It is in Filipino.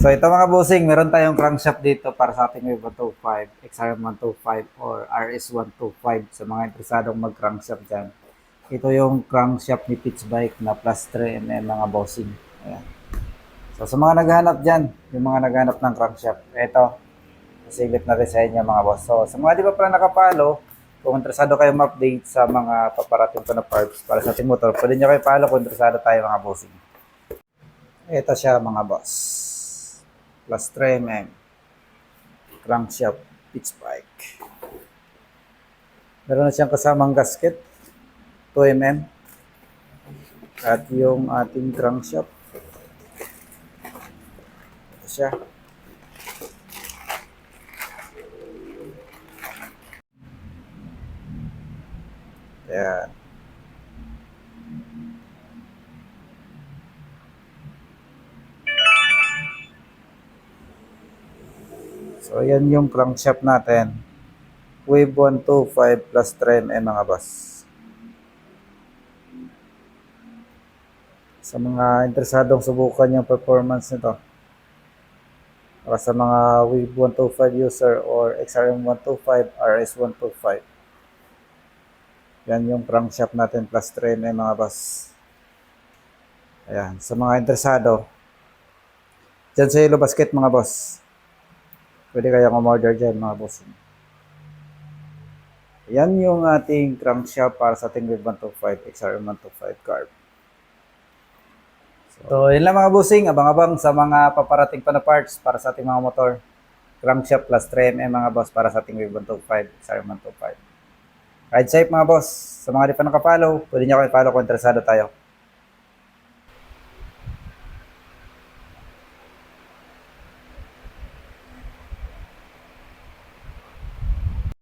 So ito mga bossing, meron tayong crankshaft dito para sa ating Wave 125, XRM125 or RS125 sa mga interesadong mag-crankshaft dyan. Ito yung crankshaft ni Pitch Bike na plus 3mm mga bossing. Ayan. So sa mga naghahanap dyan, yung mga naghahanap ng crankshaft, ito, nasiglit natin sa inyo mga boss. So sa mga di pa pala nakapalo, kung interesado kayo ma-update sa mga paparating ko na parts para sa ating motor, pwede nyo kayo follow kung interesado tayo mga bossing. Ito siya mga boss. Plus 3mm crankshaft pitch bike. Meron na siyang kasamang gasket 2mm at yung ating crankshaft. Ito siya. Ayan. So, yan yung crankshaft natin. Wave 125 plus 3mm mga boss. Sa mga interesadong subukan yung performance nito, para sa mga Wave 125 user or XRM125, RS125. Yan yung crankshaft natin plus 3mm mga boss. Ayan. Sa mga interesado, dyan sa Yellow Basket mga boss. Pwede kayong umorder dyan mga boss. Yan yung ating crankshaft para sa ating Wave 125, XRM125 carb. So, yun lang mga bossing. Abang-abang sa mga paparating pa na parts para sa ating mga motor. Crankshaft plus 3mm mga boss para sa ating Wave 125, XRM125. Ride safe mga boss. Sa mga di pa nakapollow, pwede nyo kayo follow kung interesado tayo.